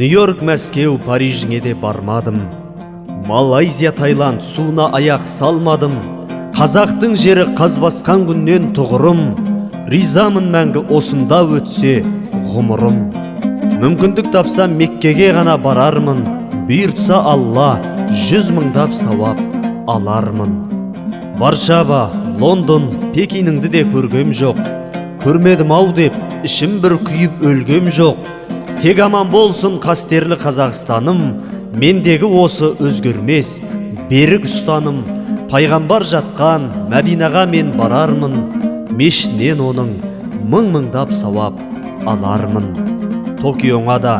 Нью-Йорк, Мәскеу, Парижіңе де бармадым. Малайзия, Таиланд суына аяқ салмадым. Қазақтың жері қаз басқан күннен тұғырым. Ризамын мәңгі осында өтсе ғұмырым. Мүмкіндік тапсам Меккеге ғана барармын. Бұйыртса Алла 100 мыңдап сауап алармын. Варшава, Лондон, Пекиніңді де көргем жоқ. Көрмедім ау деп ішім бір күйіп өлгем жоқ. Тек аман болсын қастерлі Қазақстаным, мендегі осы өзгермес берік ұстаным. Пайғамбар жатқан Мәдинаға мен барармын, мешінен оның мың-мыңдап сауап алармын. Токионға да,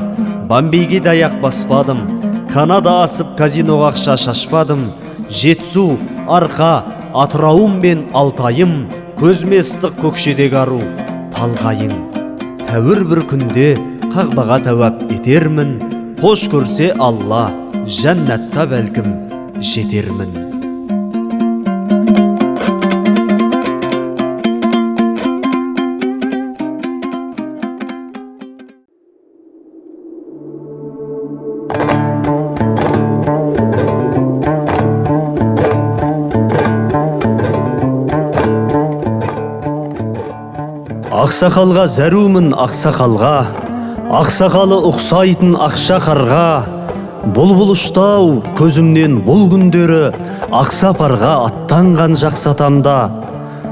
Бомбейге даяқ баспадым, Канада асып казиноға ақша шашпадым. Жетісу, Арқа, Атырауым мен Алтайым, көзіме ыстық көкшедегі ару талғайың. Тәуір бір күнде қағбаға тәуап етермін, қош көрсе Алла, жәннатқа бәлкім жетермін. Ақсақалға зәрумін ақсақалға, ақсақалы ұқсайтын ақшақарға. Бұлбұл ұштау көзімнен бұл күндері, ақсапарға аттанған жақсатамда.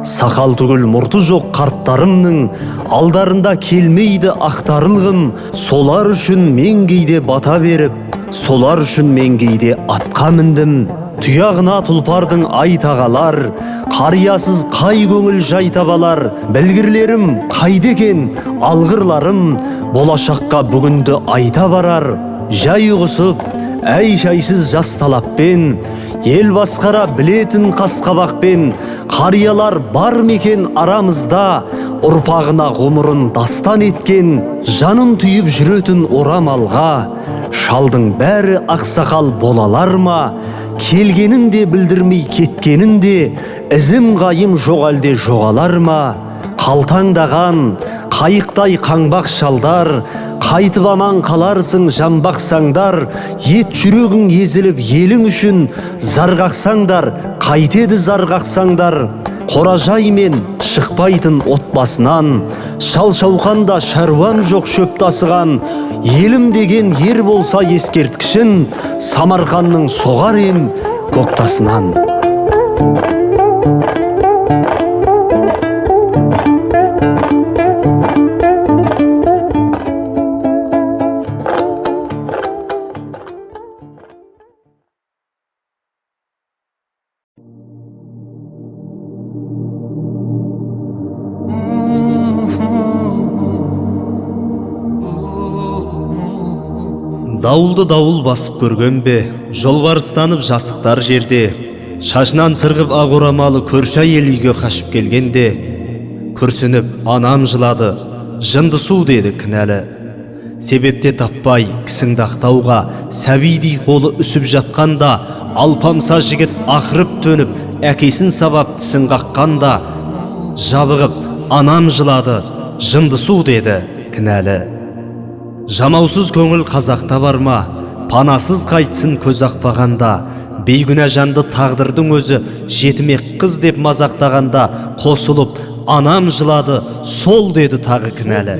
Сақал түгіл мұрты жоқ қарттарымның, алдарында келмейді ақтарылғым. Солар үшін мен кейде бата беріп, солар үшін мен кейде атқа міндім. Тұяғына тұлпардың ай тағалар, қариясыз қай көңіл жай табалар. Білгірлерім қайды екен, алғырларым, болашаққа бүгінді айта барар. Жай ұғысып, әй шайсыз жас талаппен, ел басқара білетін қасқабақпен. Қариялар бар мекен арамызда, ұрпағына ғұмырын дастан еткен. Жанын түйіп жүретін орамалға, шалдың бәрі ақсақал болалар ма? Келгенін де білдірмей кеткенін де, ізім қайым жоқ әлде жоғалар ма? Қалтаңдаған қайықтай қаңбақ шалдар, қайтып аман қаларсың жамбақсаңдар. Ет жүрегің езіліп елің үшін зарғақсаңдар, қайтеді зарғақсаңдар. Қоражай мен шықпайтын отбасынан, шал шауқанда шаруам жоқ шөп тасыған. Елім деген ер болса ескерткішін, Самарқанның соғар ем көктасынан. Дауылды дауыл басып көрген бе, жолбарыстанып жасықтар жерде. Шашынан сырғып ақ орамалы көрші әйел үйге қашып келгенде. Күрсініп анам жылады, жынды су деді кінәлі. Себепте таппай кісіңді ақтауға, сәбидей қолы үсіп жатқанда. Алпамса жігіт ақырып төніп, әкесін сабап тісін қаққанда. Жабығып анам жылады, жынды су деді кінәлі. Жамаусыз көңіл қазақта бар ма? Панасыз қайтсын көз ақпағанда. Бейгүнә жанды тағдырдың өзі жетімек қыз деп мазақтағанда. Қосылып анам жылады, сол деді тағы кінәлі.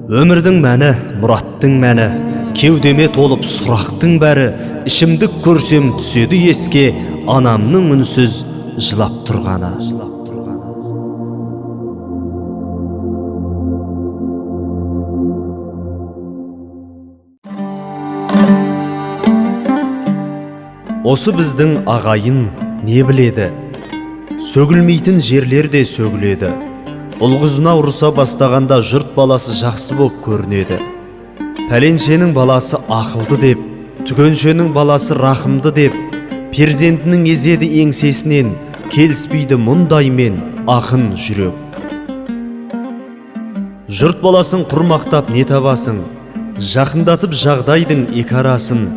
Өмірдің мәні, мұраттың мәні, кеудеме толып сұрақтың бәрі. Ішімдік көрсем түседі еске, анамның үнсіз жылап тұрғаны. Осы біздің ағайын не біледі? Сөгілмейтін жерлерде сөгіледі. Ұл-қызына ұрыса бастағанда жұрт баласы жақсы боп көрінеді. Пәленшенің баласы ақылды деп, түгеншенің баласы рахымды деп, перзентінің езеді еңсесінен, келіспейді мұндаймен ақын жүрек. Жұрт баласын құрмақтап не табасың? Жақындатып жағдайдың екі арасын.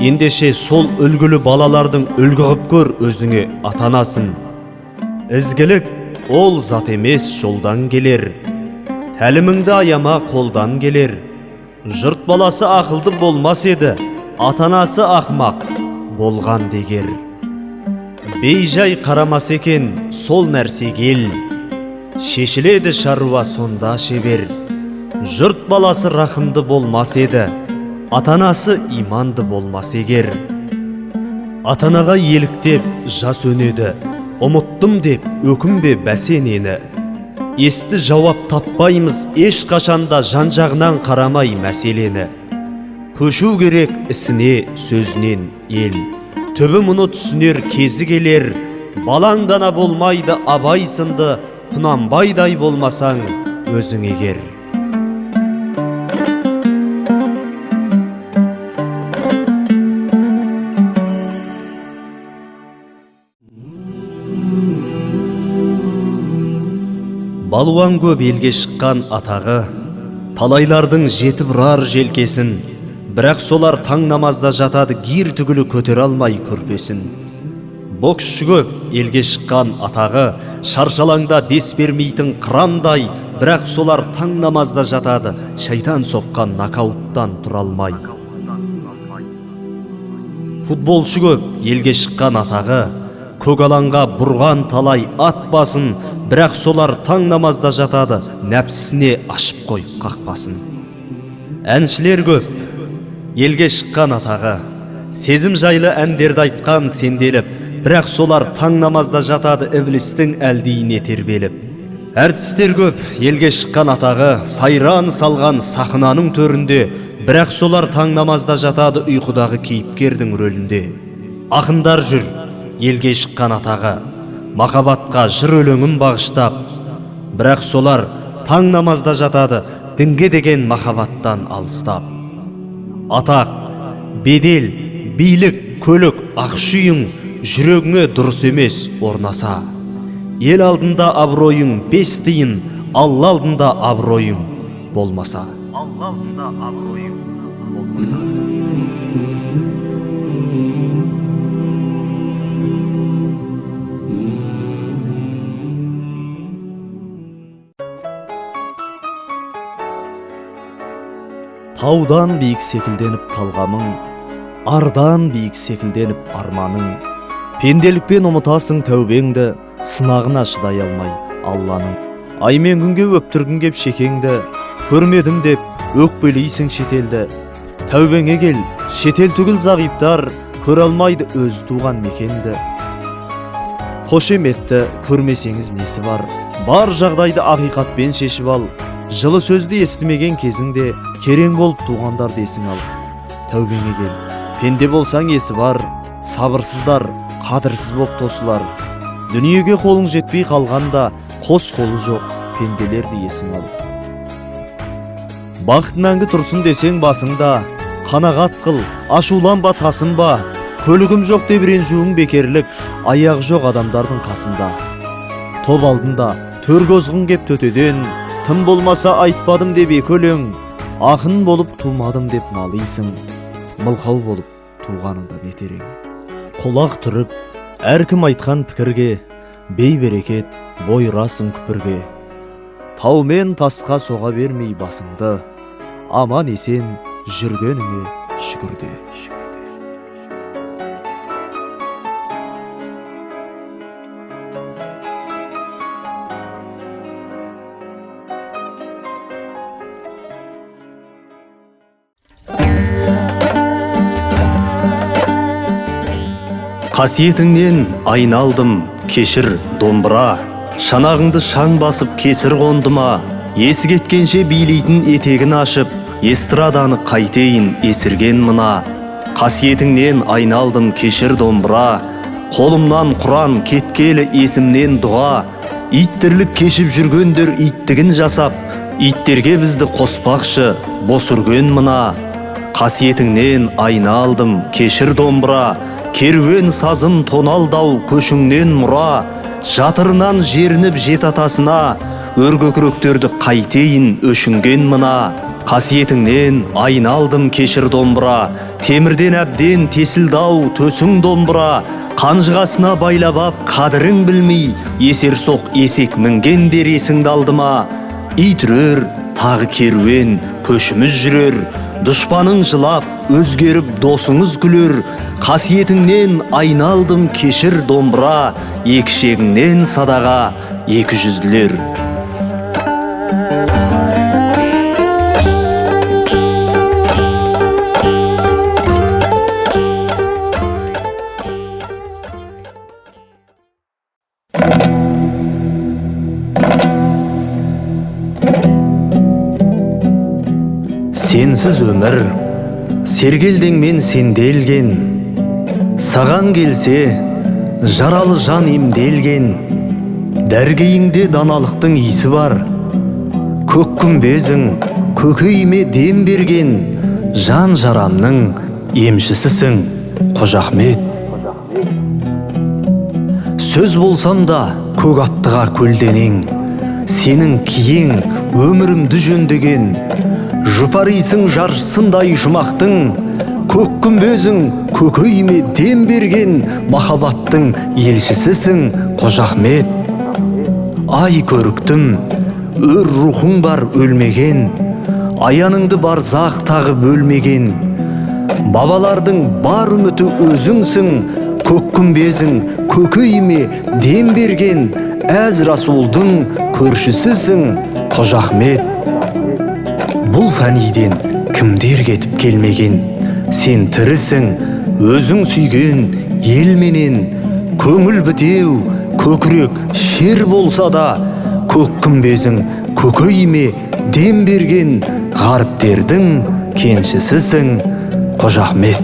Ендеше сол үлгілі балалардың үлгі қып көр өзіңе атанасын. Ізгілік ол зат емес жолдан келер, тәліміңді аяма қолдан келер. Жұрт баласы ақылды болмас еді, атанасы ақмақ болған дегер. Бейжай қарамас екен сол нәрсе кел, шешіледі шаруа сонда шебер. Жұрт баласы рақымды болмас еді, атанасы иманды болмас егер. Атанаға еліктеп жас өнеді, ұмыттым деп өкінбе бәсенені. Есті жауап таппаймыз еш қашанда жан-жағынан қарамай мәселені. Көшу керек ісіне сөзінен ел, түбі мұны түсінер кезі келер. Балаң дана болмайды абай сынды, Құнанбайдай болмасаң өзің егер. Балуан көп елге шыққан атағы, талайлардың жетіп ұрар желкесін, бірақ солар таң намазда жатады гир түгілі көтер алмай көрпесін. Боксшы көп елге шыққан атағы, шаршалаңда дес бермейтін қырандай, бірақ солар таң намазда жатады шайтан соққан нокауттан тұра алмай. Футболшы көп елге шыққан атағы, көк алаңға бұрған талай ат басын, бірақ солар таң намазда жатады нәпсісіне ашып қойып қақпасын. Әншілер көп елге шыққан атағы, сезім жайлы әндерді айтқан сенделіп, бірақ солар таң намазда жатады іблістің әлдейіне тербеліп. Әртістер көп елге шыққан атағы, сайран салған сахнаның төрінде, бірақ солар таң намазда жатады ұйқыдағы кейіпкердің рөлінде. Ақындар жүр елге шыққан атағы, махаббатқа жыр өлеңін бағыштап, бірақ солар таң намазда жатады дінге деген махаббаттан алыстап. Атақ, бедел, билік, көлік, ақшүйің жүрегіңе дұрыс емес орнаса. Ел алдында абыройың бес тиын, Алла алдында абыройың болмаса. Таудан биік секілденіп талғамың, ардан биік секілденіп арманың. Пенделікпен ұмытасың тәубеңді, сынағына шыдай алмай Алланың. Аймен күнге өптіргін кеп шекеңді, көрмедім деп өкпелейсің шетелді. Тәубеңе кел, шетел түгіл зағиптар, көр алмайды өз туған мекенді. Қошеметті көрмесеңіз несі бар, бар жағдайды ақиқатпен шешіп ал. Жылы сөзді естімеген кезіңде керең болып туғандар десің ал. Тәубеңе кел, пенде болсаң есі бар, сабырсыздар, қадірсіз боп тосылар. Дүниеге қолың жетпей қалғанда қос қолы жоқ пенделерді есің ал. Бақыт мәңгі тұрсын десең басыңда, қанағат қыл, ашуланба тасынба. Көлігім жоқ деп ренжуің бекерлік, аяқ жоқ адамдардың қасында. Топ алдында төргозғың кеп төтеден, тым болмаса айтпадым деп екі өлең, ақын болып тумадым деп налисың, мылқау болып туғаныңда не терең. Құлақ түріп, әркім айтқан пікірге, бей берекет бойрасың күпірге. Таумен тасқа соға бермей басыңды, аман есен жүргеніңе шүкірде. Қасиетіңнен айналдым, кешір домбыра, шанағыңды шаң басып кесір қондыма. Есі кеткенше билейтін етегін ашып, эстраданы қайтейін есірген мына. Қасиетіңнен айналдым, кешір домбыра, қолымнан құран кеткелі есімнен дұға. Иттірлік кешіп жүргендер иттігін жасап, иттерге бізді қоспақшы бос үрген мына. Қасиетіңнен айналдым, кешір домбыра, керуен сазым тоналдау көшіңнен мұра. Жатырынан жерініп жет атасына, өргөкіректерді қайтейін өшінген мына. Қасиетіңнен айналдым, кешір домбыра, темірден әбден тесілдау төсің домбыра. Қанжығасына байлап ап қадірін білмей, есер соқ есек мінгендер есіңді алдыма. Ит үрер, тағы керуен көшіміз жүрер. Дұшпаның жылап, өзгеріп досыңыз күлер. Қасиетіңнен айналдым кешір домбыра, екі шегіңнен садаға 200-лер. Сенсіз өмір, сергелдеңмен сенделген, саған келсе, жаралы жан емделген. Дәргейіңде даналықтың иісі бар, көк күмбезің көкейіме дем берген. Жан жарамның емшісісің, Қожа Ахмет. Сөз болсам да көк аттыға көлденең, сенің киең өмірімді жөндеген. Жұпарисың жарсындай жұмақтың, көк күмбезің көкейіме дем берген. Махаббаттың елшісісің, Қожа Ахмет. Ай көріктім, өр рухың бар өлмеген, аяныңды барзақ тағып өлмеген. Бабалардың бар үміті өзіңсің, көк күмбезің көкейіме дем берген. Әз Расулдың көршісісің, Қожа Ахмет. Бұл фәниден кімдер кетіп келмеген, сен тірісің, өзің сүйген елменен. Көңіл бітеу, көкірек шер болса да, көк күмбезің көкейіме дем берген. Ғаріптердің кеншісісің, Қожа Ахмет.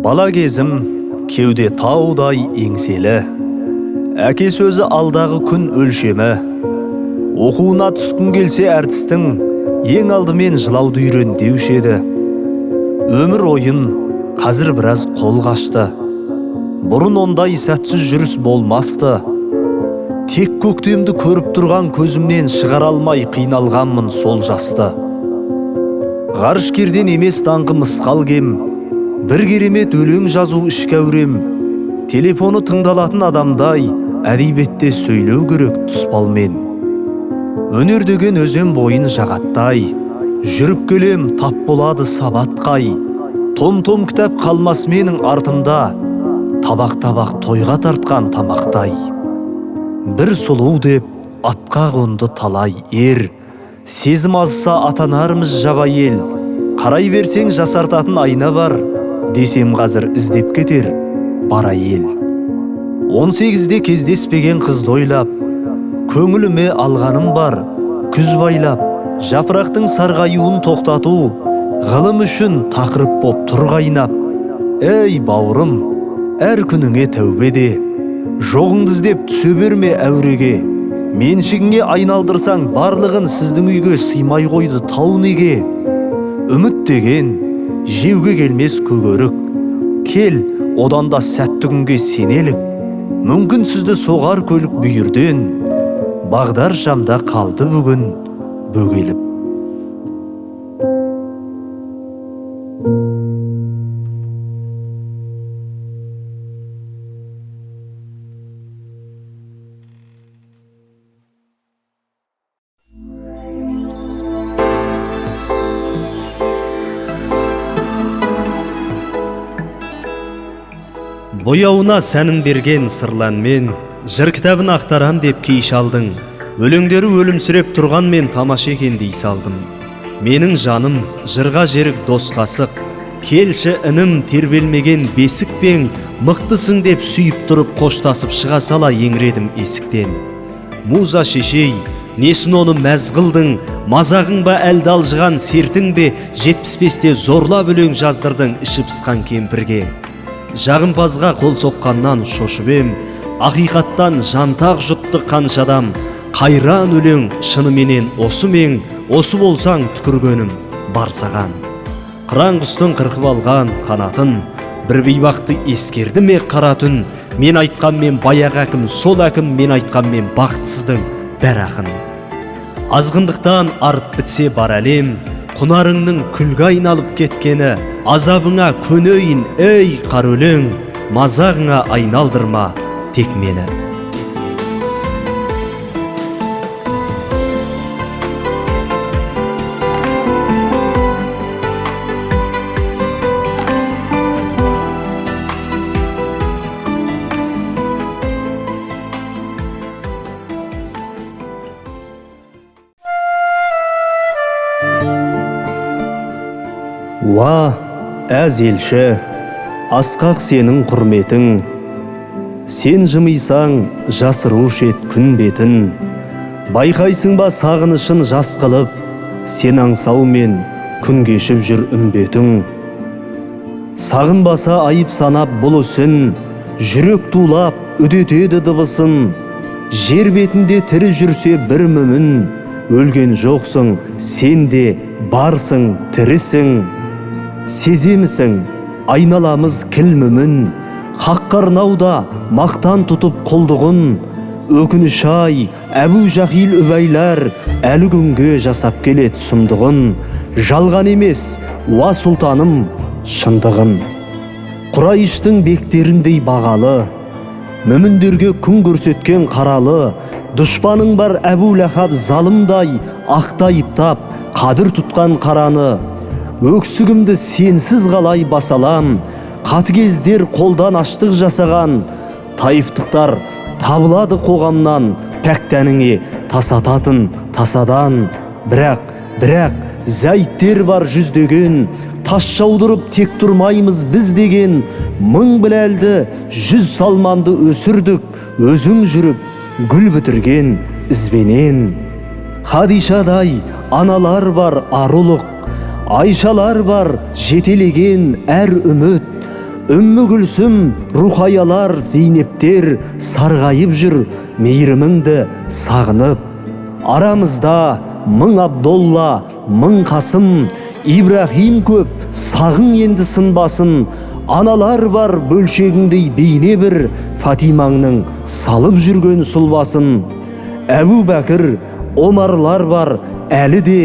Бала кезім кеуде таудай еңселі, әке сөзі алдағы күн өлшемі. Оқуына түскін келсе әртістің, ең алдымен жылауды үйрен деуші еді. Өмір ойын қазір біраз қол қашты, бұрын ондай сәтсіз жүріс болмасты. Тек көктемді көріп тұрған көзімнен шығара алмай қиналғанмын сол жасты. Ғарышкерден емес даңқы мысқал кем, бір керемет өлең жазу ішкі әурем. Телефоны тыңдалатын адамдай, әдебиетте сөйлеу керек тұспалмен. Өнер деген өзен бойын жағаттай, жүріп келем тап болады сабатқай. Том-том кітап қалмас менің артымда, табақ-табақ тойға тартқан тамақтай. Бір сұлу деп атқа қонды талай ер, сезім азса атанармыз жабай ел. Қарай берсең жасартатын айна бар, десем қазір іздеп кетер бара ел. 18-де кездеспеген қызды ойлап, көңіліме алғаным бар күз байлап. Жапырақтың сарғаюын тоқтату, ғылым үшін тақырып боп тұр қайнап. Ей бауырым, әр күніңе тәубеде, жоғыңды іздеп түсе берме әуреге. Меншігіңе айналдырсаң барлығын, сіздің үйге сыймай қойды тау неге. Үміт деген жеуге келмес көгерік, кел одан да сәтті күнге сенелік. Мүмкін сізді соғар көлік бүйірден, бағдар шамда қалды бүгін бөгеліп. Бояуына сәнін берген сырланмен, жыр кітабын ақтарам деп кей шалдың. Өлеңдері өлімсіреп тұрғанмен тамаша екен дей салдым. Менің жаным жырға жерік дос қасық, келші інім тербелмеген бесікпен. Мықтысың деп сүйіп тұрып қоштасып шыға сала еңредім есіктен. Муза шешей, несін оны мәз қылдың, мазағың ба әлді алжыған сертің бе, 75-те зорлап өлең жаздырдың іші пысқан кемпірге. Жағымпазға қол соққаннан шошып ем, ақиқаттан жантақ жұтты қаншадам. Қайран өлең шыныменен осы мен, осы болсаң түкіргенім бар саған. Қыран құстың қырқып алған қанатын, бір бейбақты ескерді ме қара түн. Мен айтқанмен баяғы әкім, сол әкім мен айтқанмен бақытсыздың бәр ақын. Азғындықтан арып бітсе бар әлем, құнарыңның күлге айналып кеткені, азабыңа көнейін ей қара өлең, мазағыңа айналдырма тек мені. Уа, әз елші, асқақ сенің құрметің, сен жымисаң жасырушы ет күн бетін, байқайсың ба сағынышын жас қылып, сен аңсаумен күн кешіп жүр үмбетің. Сағынбаса айып санап бұл үсін, жүрек тулап үдетеді дыбысын, жер бетінде тірі жүрсе бір мүмін, өлген жоқсың, сен де барсың, тірісің. Сеземісің, айналамыз кілмімін, хаққарнауда мақтан тұтып құлдығын, өкініш ай, Әбу Жахил үбәйлер әлі күнге жасап келет сұмдығын, жалған емес, уа сұлтаным, шындығын. Құрайыштың бектеріндей бағалы, мүміндерге күн көрсеткен қаралы, дұшпаның бар Әбу Ләхаб залымдай, ақтайыптап, қадір тұтқан қараны, өксігімді сенсіз қалай басалам, қатыгездер қолдан аштық жасаған, тайыптықтар табылады қоғамнан, пәктәніңе тасататын тасадан. Бірақ, зәйттер бар жүздеген, тас жаудырып тек тұрмаймыз біз деген, мың біләлді 100 салманды өсірдік, өзің жүріп гүл бітірген ізбенен. Хадишадай аналар бар арулық, Айшалар бар жетелеген әр үміт, Үммі Күлсім, Рухаялар, Зейнептер сарғайып жүр мейіріміңді сағынып. Арамызда мың Абдолла, мың Қасым, Ибрахим көп, сағың енді сынбасын. Аналар бар бөлшегіңдей бейне бір, Фатимаңның салып жүрген сұлбасын. Әбу Бәкір, Омарлар бар әлі де,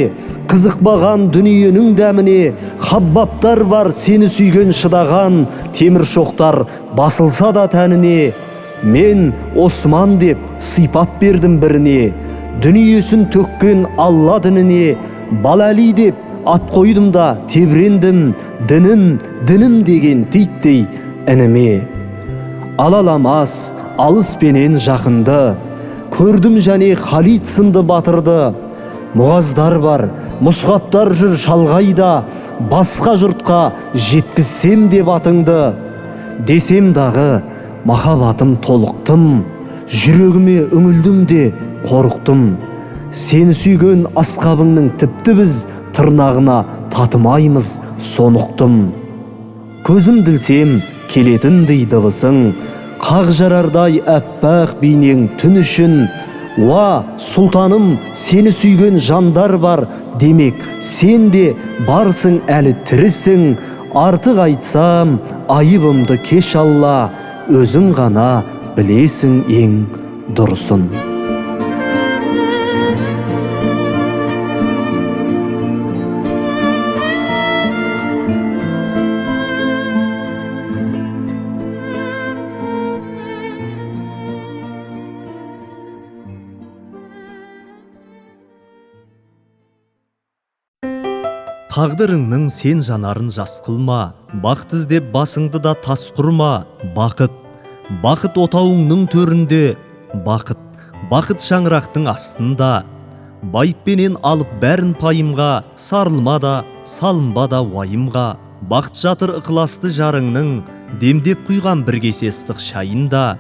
қызықпаған дүниенің дәміне, Хаббаптар бар сені сүйген шыдаған, темір шоқтар басылса да тәніне. Мен Осман деп сипат бердім біріне, дүниесін төккен Алла дініне. Баләли деп ат қойдым да тебірендім, дінім деген титтей ініме. Алаламас алыспенен жақынды, көрдім және Халид сынды батырды. Мұғаздар бар, мұсғаптар жүр шалғайда, басқа жұртқа жеткізсем деп атыңды. Десем дағы махаббатым толықтым, жүрегіме үңілдім де қорықтым. Сені сүйген асқабыңның тіпті біз тырнағына татымаймыз, сонықтым. Көзім ділсем келетіндей дыбысың, қақ жарардай әппақ бейнең түн үшін. Уа, сұлтаным, сені сүйген жандар бар, демек, сен де барсың әлі тірісің. Артық айтсам, айыбымды кеш Алла, өзің ғана білесің ең дұрысын. Тағдырыңның сен жанарын жас қылма, бақыт іздеп басыңды да тас құрма. Бақыт отауыңның төрінде, бақыт шаңырақтың астында. Байыппенен алып бәрін пайымға, сарылма да, салынба да уайымға. Бақыт жатыр ықыласты жарыңның, демдеп құйған бір кесе ыстық шайында.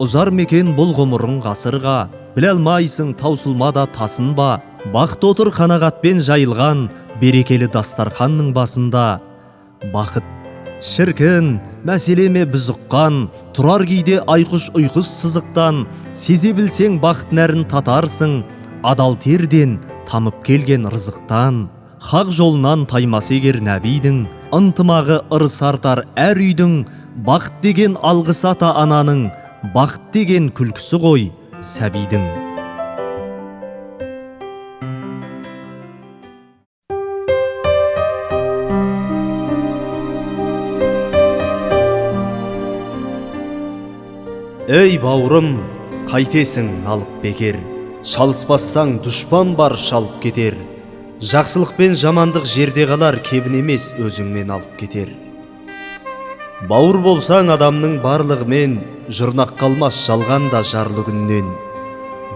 Ұзар мекен бұл ғұмырың ғасырға, біле алмайсың таусылмада тасынба. Бақыт отыр қанағатпен жайылған, берекелі дастарханның басында. Бақыт шіркін, мәселеме біз ұққан, тұрар кейде айқұш ұйқыс сызықтан. Сезе білсең бақыт нәрін татарсың, адал терден тамып келген рызықтан. Хақ жолынан таймас егер нәбидің, ынтымағы ырыс артар әр үйдің. Бақыт деген алғыс ата ананың, бақыт деген күлкісі ғой сәбидің. Ей бауырым, қайтесің налып бекер, шалыспассаң дұшпан бар шалып кетер. Жақсылық пен жамандық жерде қалар, кебін емес өзіңмен алып кетер. Бауыр болсаң адамның барлығымен, жұрнақ қалмас жалғанда жарлы күннен.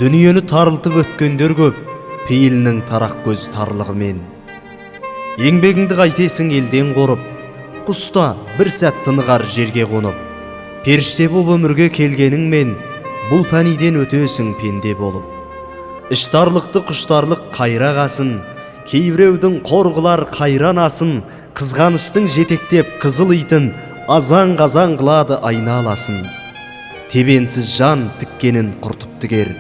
Дүниені тарылтып өткендер көп, пейілінің тарақ көз тарлығымен. Еңбегіңді қайтесің елден қорып, құста бір сәт тынығар жерге қонып. Періште боп өмірге келгеніңмен, бұл пәниден өтесің пенде болып. Іштарлықты құштарлық қайрағасын, кейбіреудің қорғылар қайран асын, қызғаныштың жетектеп қызыл итін азан-қазан қылады айналасын. Тебенсіз жан тіккенін құртып тігер,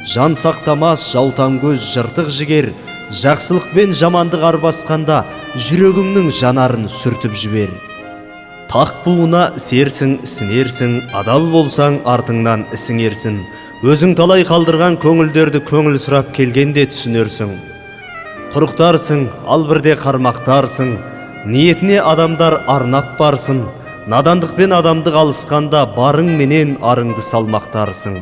жан сақтамас жаутан көз жыртық жігер. Жақсылық пен жамандық арбасқанда жүрегіңнің жанарын сүртіп жібер. Тақ буына серсің, сінерсің, адал болсаң артыңнан ісіңерсің. Өзің талай қалдырған көңілдерді көңіл сұрап келгенде түсінерсің. Құрықтарсың, ал бірде қармақтарсың, ниетіне адамдар арнап барсың. Надандықпен адамдық алысқанда барың менен арыңды салмақтарсың.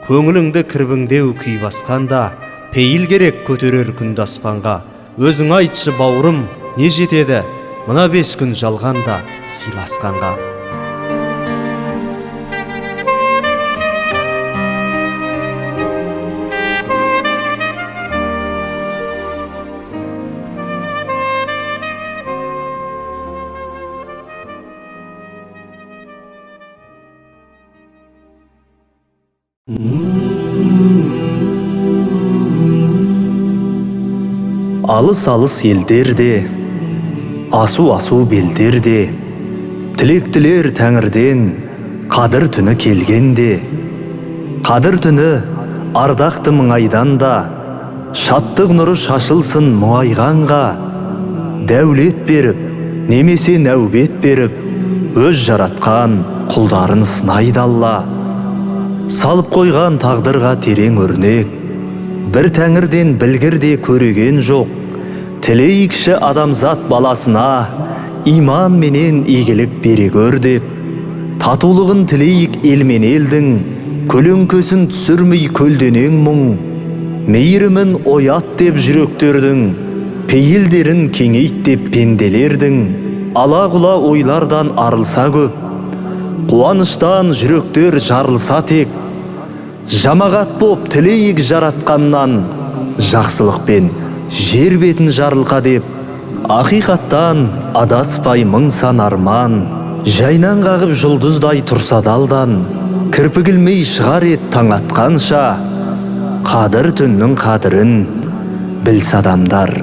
Көңіліңді кірбіңдеу күй басқанда, пейіл керек көтерер күнді аспанға. Өзің айтшы бауырым, не жетеді мына 5 күн жалғанда сыйласқанға. Алыс-алыс елдерде, асу-асу белдерде, тілек-тілер тәңірден, қадір түні келгенде. Қадір түні ардақты мұңайдан да, шаттық нұры шашылсын мұңайғанға. Дәулет беріп, немесе нәубет беріп, өз жаратқан құлдарын сынайды Алла. Салып қойған тағдырға терең өрнек, бір тәңірден білгірде көреген жоқ. Тілейікші адамзат баласына, иман менен игілік бере көр деп. Татулығын тілейік ел мен елдің, көлеңкесін түсірмей көлденең мұң. Мейірімін оят деп жүректердің, пейілдерін кеңейт деп пенделердің. Ала-құла ойлардан арылса көп, қуаныштан жүректер жарылса тек. Жамағат боп тілейік жаратқаннан, жақсылықпен жер бетін жарылқа деп. Ақиқаттан адаспай мың сан арман, жайнан қағып жұлдыздай тұрса далдан. Кірпігілмей шығар ет таң атқанша, қадір түннің қадірін білсе адамдар.